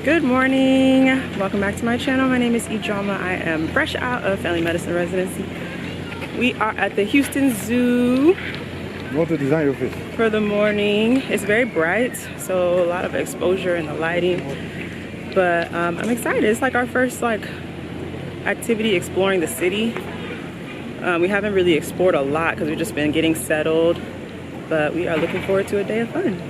Good morning, welcome back to my channel. My name is Ijama. I am fresh out of family medicine residency. We are at the Houston Zoo What to design your face? for the morning. It's very bright, so a lot of exposure in the lighting, but I'm excited. It's like our first activity exploring the city. We haven't really explored a lot because we've just been getting settled, but we are looking forward to a day of fun.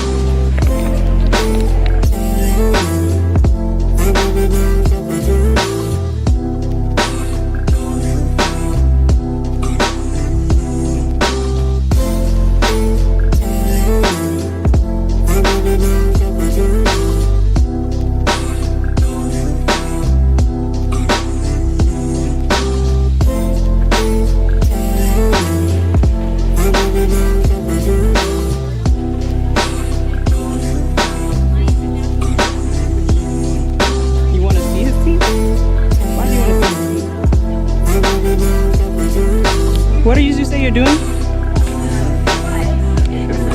What did you say you're doing?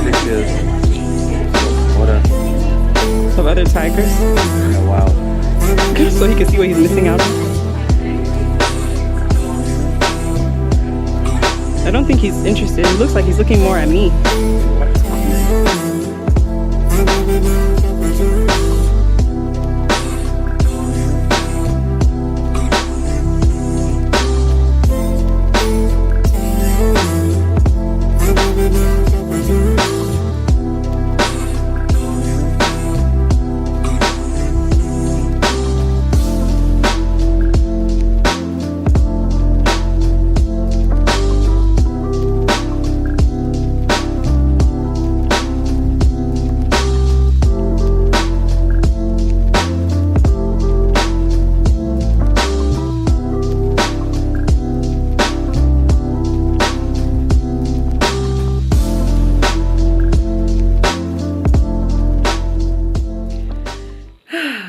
Pictures. What of other tigers? Oh, wow. So he can see what he's missing out on. I don't think he's interested. It looks like he's looking more at me.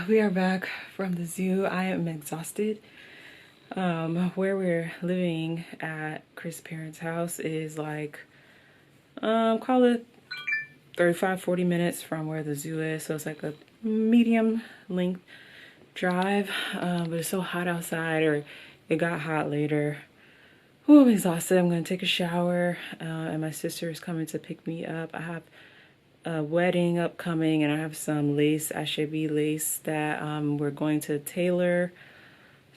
We are back from the zoo. I am exhausted. Where we're living at Chris' parents' house is like, call it 35-40 minutes from where the zoo is. So it's like a medium length drive. But it's so hot outside, or it got hot later. Oh, I'm exhausted. I'm gonna take a shower, and my sister is coming to pick me up. I have a wedding upcoming, and I have some lace, achevé lace, that we're going to tailor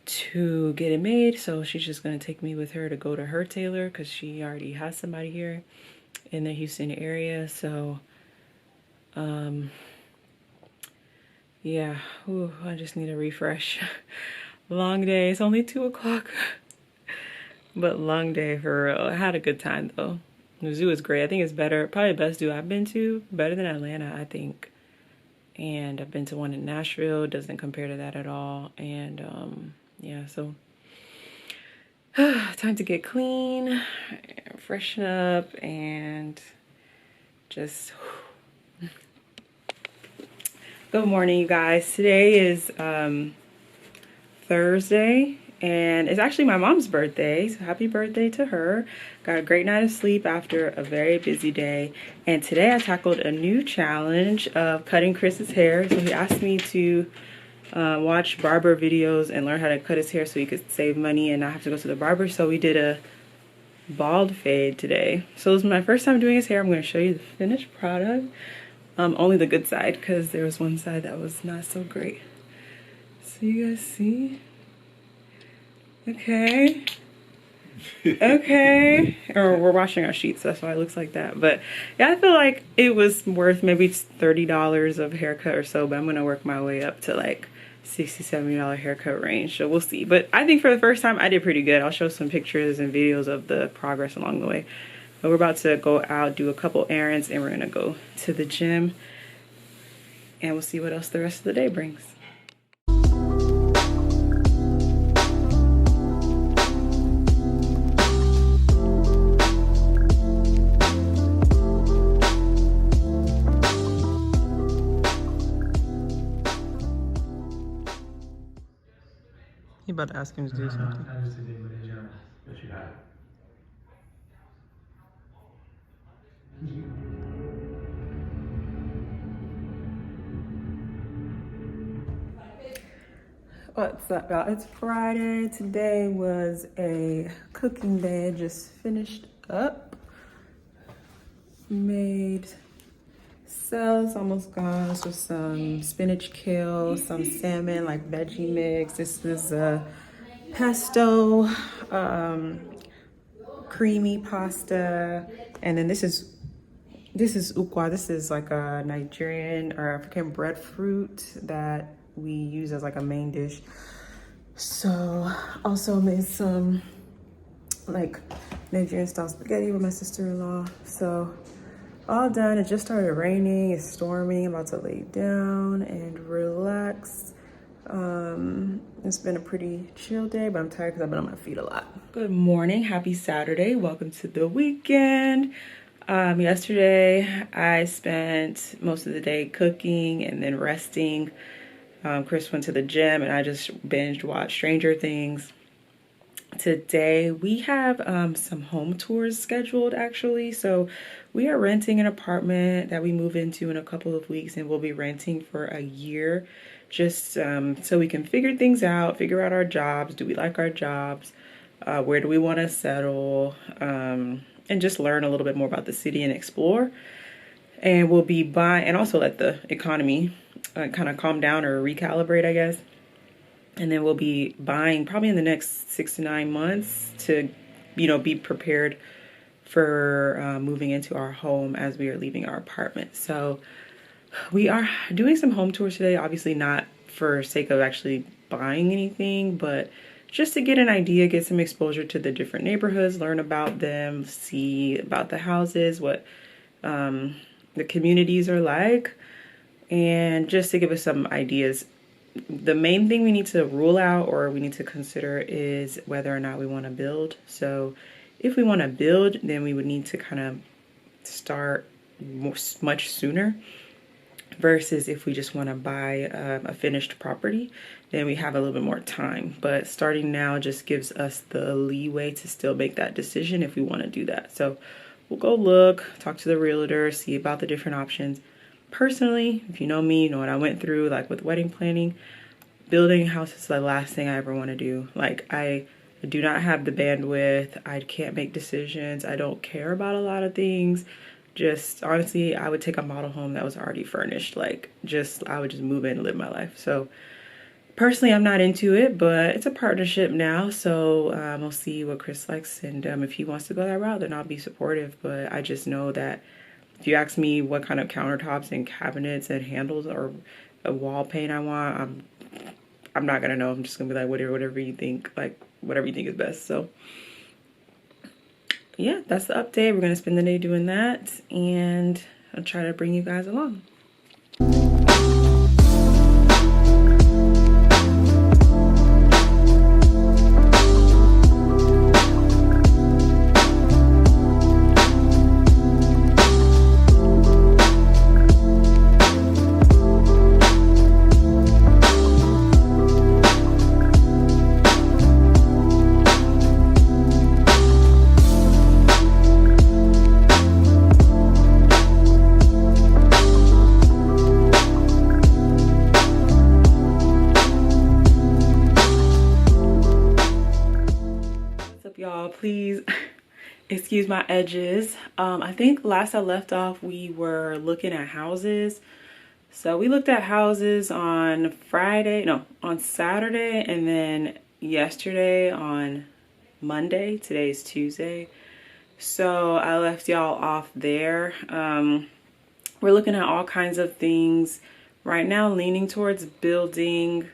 to get it made. So she's just going to take me with her to go to her tailor because she already has somebody here in the Houston area. So yeah, ooh, I just need a refresh. Long day. It's only 2 o'clock, but long day for real. I had a good time though. The zoo is great. I think it's better, probably the best zoo I've been to, better than Atlanta, I think. And I've been to one in Nashville. It doesn't compare to that at all. And yeah, so time to get clean, freshen up, and just good morning, you guys. Today is Thursday, and it's actually my mom's birthday, so happy birthday to her. Got a great night of sleep after a very busy day, and today I tackled a new challenge of cutting Chris's hair. So he asked me to watch barber videos and learn how to cut his hair so he could save money and not have to go to the barber. So we did a bald fade today. So this is my first time doing his hair. I'm going to show you the finished product, only the good side because there was one side that was not so great. So you guys see? Okay. Okay. Or we're washing our sheets, that's why it looks like that. But yeah, I feel like it was worth maybe $30 of haircut or so, but I'm gonna work my way up to like $60-70 haircut range, so we'll see. But I think for the first time I did pretty good. I'll show some pictures and videos of the progress along the way. But we're about to go out, do a couple errands, and we're gonna go to the gym, and we'll see what else the rest of the day brings. You about to ask him to do something. But you got it. What's up, y'all? It's Friday. Today was a cooking day. I just finished up. Made salads, almost gone. So some spinach kale, some salmon, like veggie mix. This is a pesto, creamy pasta, and then this is ukwa. This is like a Nigerian or African breadfruit that we use as like a main dish. So also made some like Nigerian style spaghetti with my sister-in-law. So all done. It just started raining. It's storming. I'm about to lay down and relax. It's been a pretty chill day, but I'm tired because I've been on my feet a lot. Good morning. Happy Saturday. Welcome to the weekend. Yesterday I spent most of the day cooking and then resting. Chris went to the gym and I just binge watched Stranger Things. Today we have some home tours scheduled actually. So we are renting an apartment that we move into in a couple of weeks, and we'll be renting for a year just so we can figure things out, figure out our jobs. Do we like our jobs? Where do we want to settle? And just learn a little bit more about the city and explore. And we'll be buying, and also let the economy kind of calm down or recalibrate, I guess. And then we'll be buying probably in the next 6 to 9 months to, be prepared for moving into our home as we are leaving our apartment. So we are doing some home tours today, obviously not for sake of actually buying anything, but just to get an idea, get some exposure to the different neighborhoods, learn about them, see about the houses, what the communities are like, and just to give us some ideas. The main thing we need to rule out or we need to consider is whether or not we want to build. So if we want to build, then we would need to kind of start much sooner versus if we just want to buy a finished property, then we have a little bit more time. But starting now just gives us the leeway to still make that decision if we want to do that. So we'll go look, talk to the realtor, see about the different options. Personally, if you know me, you know what I went through, like with wedding planning. Building a house is the last thing I ever want to do. Like, I do not have the bandwidth. I can't make decisions. I don't care about a lot of things. Just, honestly, I would take a model home that was already furnished. I would just move in and live my life. So, personally, I'm not into it, but it's a partnership now. So, we'll see what Chris likes. And if he wants to go that route, then I'll be supportive. But I just know that if you ask me what kind of countertops and cabinets and handles or a wall paint I want, I'm not gonna know. I'm just gonna be like, whatever you think, whatever you think is best. So yeah, that's the update. We're gonna spend the day doing that, and I'll try to bring you guys along. Y'all, please excuse my edges. I think last I left off we were looking at houses. So we looked at houses on Saturday, and then yesterday on Monday. Today's Tuesday. So I left y'all off there. We're looking at all kinds of things right now, leaning towards building,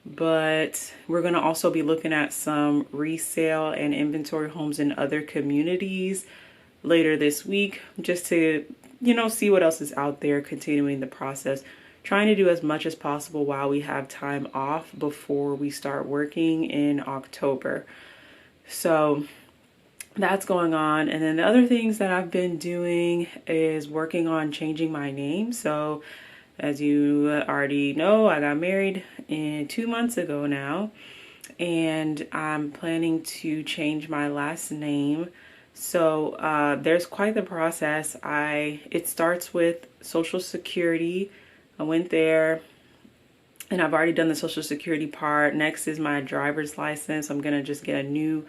but we're going to also be looking at some resale and inventory homes in other communities later this week, just to, see what else is out there, continuing the process, trying to do as much as possible while we have time off before we start working in October. So that's going on. And then the other things that I've been doing is working on changing my name. So as you already know, I got married 2 months ago now, and I'm planning to change my last name. So there's quite the process. It starts with Social Security. I went there, And I've already done the social security part. Next is my driver's license. I'm gonna just get a new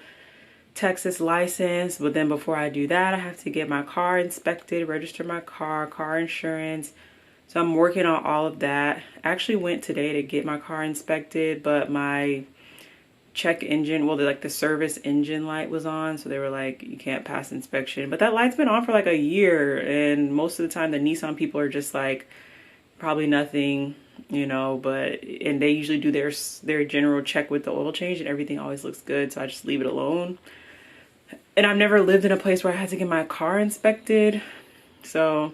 Texas license, but then before I do that, I have to get my car inspected, register my car insurance. So I'm working on all of that. I actually went today to get my car inspected, but my check engine, well, like the service engine light was on, so they were like, you can't pass inspection. But that light's been on for like a year, and most of the time the Nissan people are just like, probably nothing, you know, and they usually do their general check with the oil change and everything always looks good, so I just leave it alone. And I've never lived in a place where I had to get my car inspected, so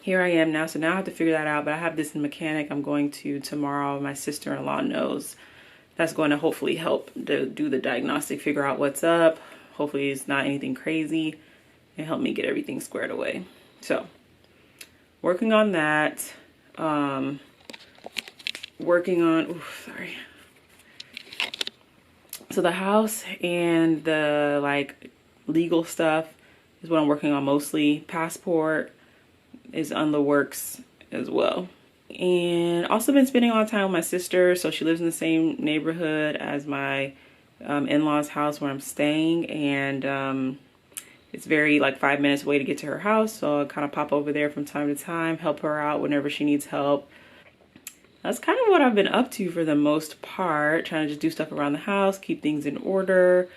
here I am now. So now I have to figure that out, but I have this mechanic I'm going to tomorrow. My sister-in-law knows. That's going to hopefully help to do the diagnostic, figure out what's up. Hopefully it's not anything crazy, and help me get everything squared away. So working on that. Working on, sorry. So the house and the like legal stuff is what I'm working on mostly. Passport is on the works as well. And also been spending a lot of time with my sister. So she lives in the same neighborhood as my in-laws house where I'm staying. And it's very like 5 minutes away to get to her house. So I kind of pop over there from time to time, help her out whenever she needs help. That's kind of what I've been up to for the most part. Trying to just do stuff around the house, keep things in order.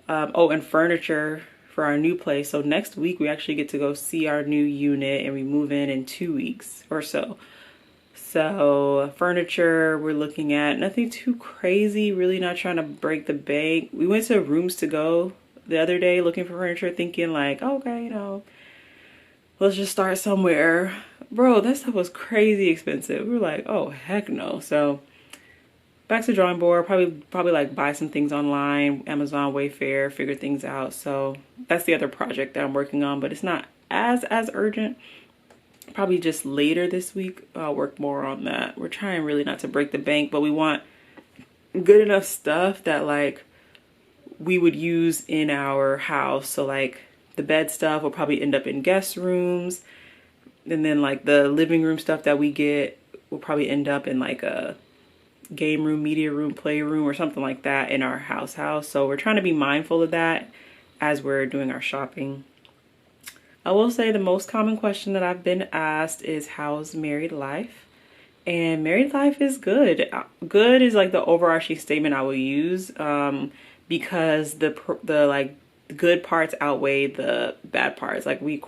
Oh, and furniture for our new place. So next week we actually get to go see our new unit, and we move in 2 weeks or so. So furniture, we're looking at nothing too crazy, really not trying to break the bank. We went to Rooms to Go the other day looking for furniture, thinking like, okay, you know, let's just start somewhere. Bro, that stuff was crazy expensive. We were like, oh, heck no. So back to the drawing board, probably like buy some things online, Amazon, Wayfair, figure things out. So that's the other project that I'm working on, but it's not as urgent. Probably just later this week, I'll work more on that. We're trying really not to break the bank, but we want good enough stuff that like we would use in our house. So like the bed stuff will probably end up in guest rooms. And then like the living room stuff that we get will probably end up in like a game room, media room, playroom, or something like that in our house. So we're trying to be mindful of that as we're doing our shopping. I will say the most common question that I've been asked is, how's married life? And married life is good. Good is like the overarching statement I will use, because the like good parts outweigh the bad parts. Like we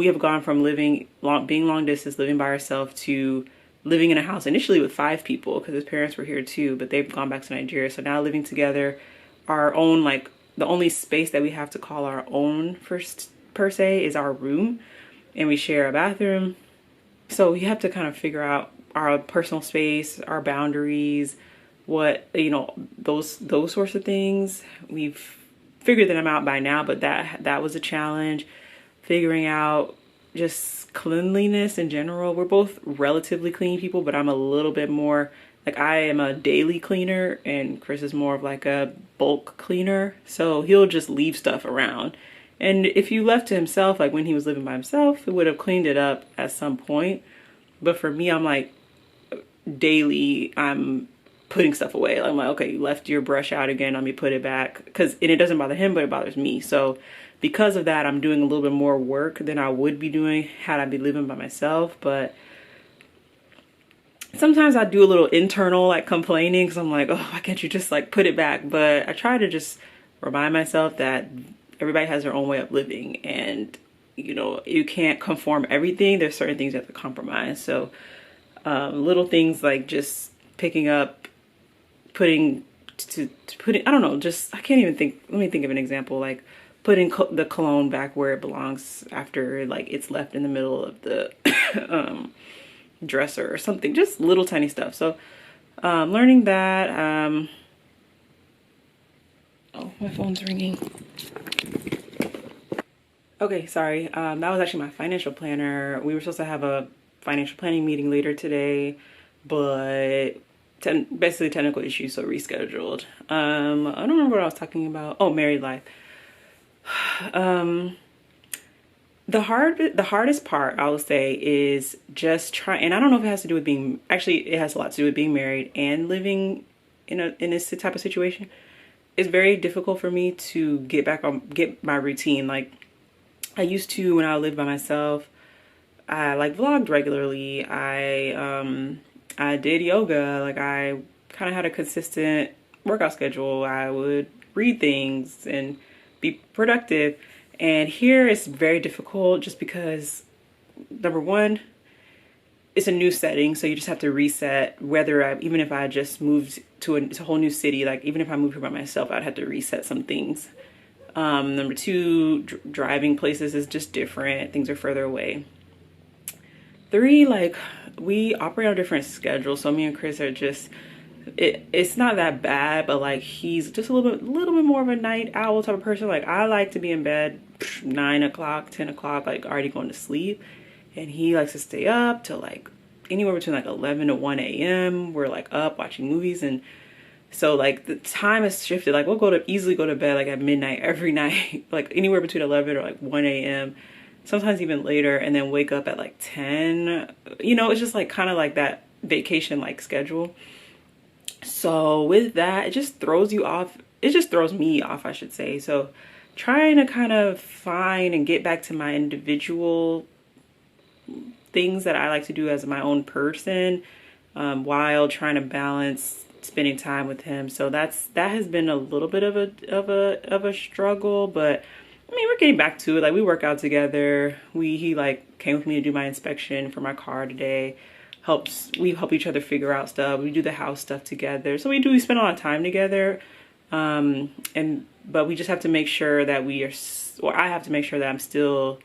have gone from being long distance, living by ourselves, to living in a house initially with 5 people because his parents were here too, but they've gone back to Nigeria. So now living together, our own, like the only space that we have to call our own per se is our room, and we share a bathroom. So you have to kind of figure out our personal space, our boundaries, what, you know, those sorts of things. We've figured them out by now, but that was a challenge. Figuring out just cleanliness in general. We're both relatively clean people, but I'm a little bit more, like I am a daily cleaner and Chris is more of like a bulk cleaner. So he'll just leave stuff around. And if you left to himself, like when he was living by himself, it would have cleaned it up at some point. But for me, I'm like daily, I'm putting stuff away. I'm like, okay, you left your brush out again, let me put it back. And it doesn't bother him, but it bothers me. So because of that, I'm doing a little bit more work than I would be doing had I been living by myself. But sometimes I do a little internal like complaining because I'm like, oh, why can't you just like put it back? But I try to just remind myself that everybody has their own way of living, and you know, you can't conform everything. There's certain things you have to compromise. So little things like just picking up, putting, I don't know, just, I can't even think, let me think of an example, like putting the cologne back where it belongs after like it's left in the middle of the dresser or something, just little tiny stuff. So learning that. Oh, my phone's ringing. Okay, sorry. That was actually my financial planner. We were supposed to have a financial planning meeting later today, but basically technical issues, so rescheduled. I don't remember what I was talking about. Oh, married life. The The hardest part I would say is just trying, and I don't know if it has to do with being, actually it has a lot to do with being married and living in this type of situation. It's very difficult for me to get my routine. Like I used to when I lived by myself. I like vlogged regularly. I did yoga. Like I kind of had a consistent workout schedule. I would read things and be productive. And here it's very difficult just because, number one, it's a new setting, so you just have to reset. Even if I just moved to a whole new city, like even if I moved here by myself, I'd have to reset some things. Number two, driving places is just different. Things are further away. Three, like we operate on different schedules, so me and Chris are just, it's not that bad, but like he's just a little bit more of a night owl type of person. Like I like to be in bed 9 o'clock, 10 o'clock, like already going to sleep, and he likes to stay up till like anywhere between like 11 to 1 a.m. We're like up watching movies, and so like the time has shifted. Like we'll easily go to bed like at midnight every night, like anywhere between 11 or like 1 a.m. sometimes even later, and then wake up at like 10. It's just like kind of like that vacation like schedule. So with that, it just throws you off. It just throws me off, I should say. So trying to kind of find and get back to my individual things that I like to do as my own person, while trying to balance spending time with him. So that has been a little bit of a struggle, but I mean, we're getting back to it. Like we work out together. He like came with me to do my inspection for my car today. We help each other figure out stuff. We do the house stuff together. So we spend a lot of time together. But we just have to make sure that I have to make sure that I'm still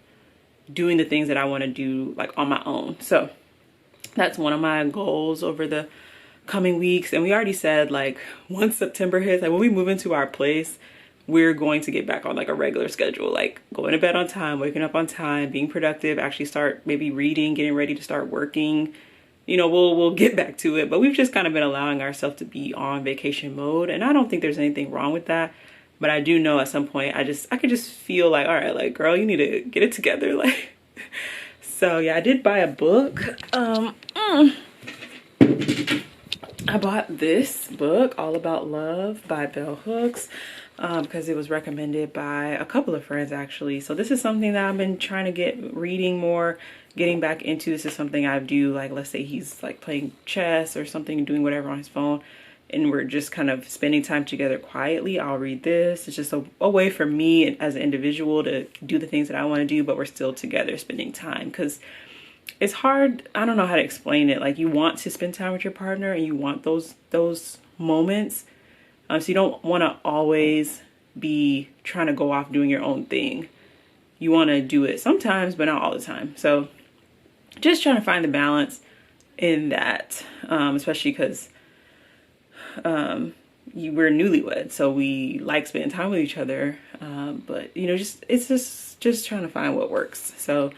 doing the things that I want to do like on my own. So that's one of my goals over the coming weeks. And we already said like once September hits, like when we move into our place, we're going to get back on like a regular schedule, like going to bed on time, waking up on time, being productive, actually start maybe reading, getting ready to start working. We'll get back to it, but we've just kind of been allowing ourselves to be on vacation mode. And I don't think there's anything wrong with that. But I do know at some point I could just feel like, all right, like girl, you need to get it together. Like, so yeah, I did buy a book. I bought this book, All About Love by Bell Hooks, because it was recommended by a couple of friends actually. So this is something that I've been trying to get reading more, getting back into. This is something I do, like let's say he's like playing chess or something, doing whatever on his phone, and we're just kind of spending time together quietly. I'll read this. It's just a way for me as an individual to do the things that I want to do, but we're still together spending time, because it's hard. I don't know how to explain it. Like you want to spend time with your partner and you want those moments. So you don't want to always be trying to go off doing your own thing. You want to do it sometimes, but not all the time. So just trying to find the balance in that, especially because we're newlywed, so we like spending time with each other. But it's just trying to find what works. So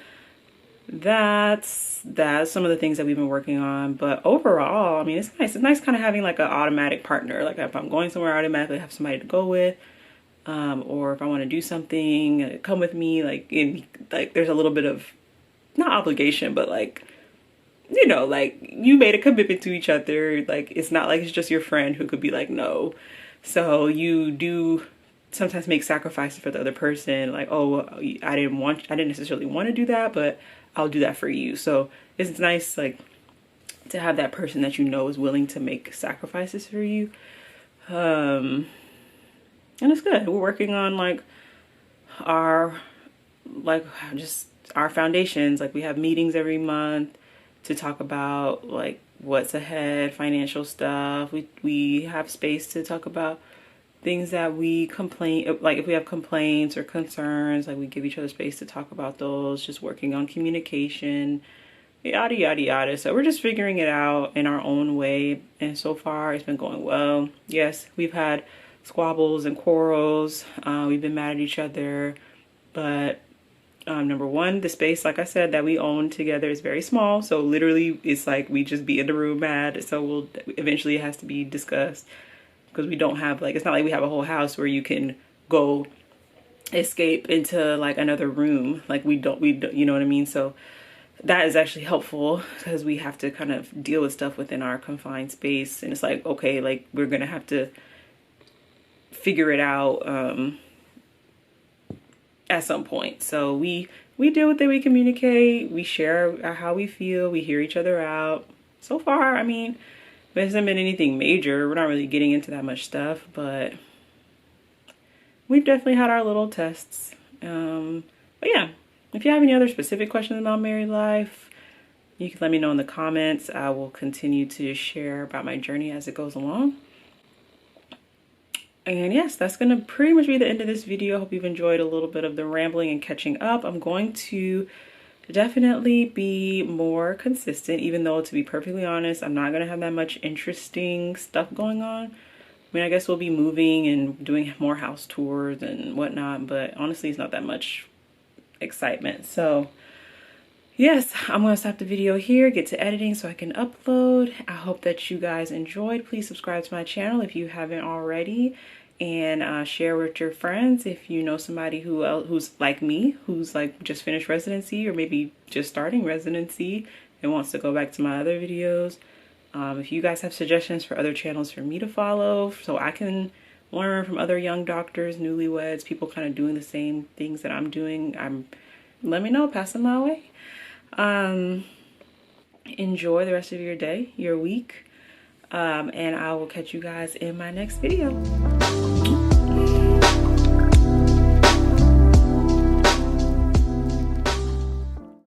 that's some of the things that we've been working on. But overall, I mean, it's nice. It's nice kind of having like an automatic partner. Like if I'm going somewhere, I automatically have somebody to go with. Or if I want to do something, come with me. Like there's a little bit of, not obligation, but like, like you made a commitment to each other. Like it's not like it's just your friend who could be like, no. So you do sometimes make sacrifices for the other person. Like, oh, I didn't necessarily want to do that, but I'll do that for you. So it's nice, like, to have that person that is willing to make sacrifices for you. And it's good. We're working on like our foundations. Like we have meetings every month to talk about like what's ahead, financial stuff. We have space to talk about things that we complain, like if we have complaints or concerns, like we give each other space to talk about those. Just working on communication, yada yada yada. So we're just figuring it out in our own way, and so far it's been going well. Yes, we've had squabbles and quarrels. We've been mad at each other, but number one, the space, like I said, that we own together is very small. So literally it's like we just be in the room mad. So eventually it has to be discussed, because we don't have, like, it's not like we have a whole house where you can go escape into like another room. Like we don't, you know what I mean? So that is actually helpful because we have to kind of deal with stuff within our confined space. And it's like, okay, like we're going to have to figure it out at some point. So we deal with it, we communicate, we share how we feel, we hear each other out. So far, I mean, there hasn't been anything major. We're not really getting into that much stuff, but we've definitely had our little tests. But yeah, if you have any other specific questions about married life, you can let me know in the comments. I will continue to share about my journey as it goes along. And yes, that's going to pretty much be the end of this video. I hope you've enjoyed a little bit of the rambling and catching up. I'm going to definitely be more consistent, even though, to be perfectly honest, I'm not going to have that much interesting stuff going on. I mean, I guess we'll be moving and doing more house tours and whatnot, but honestly, it's not that much excitement. So yes, I'm going to stop the video here, get to editing so I can upload. I hope that you guys enjoyed. Please subscribe to my channel if you haven't already, and share with your friends if you know somebody who's like me, who's like just finished residency or maybe just starting residency and wants to go back to my other videos. If you guys have suggestions for other channels for me to follow so I can learn from other young doctors, newlyweds, people kind of doing the same things that I'm doing, let me know, pass them my way. Enjoy the rest of your day, your week, and I will catch you guys in my next video.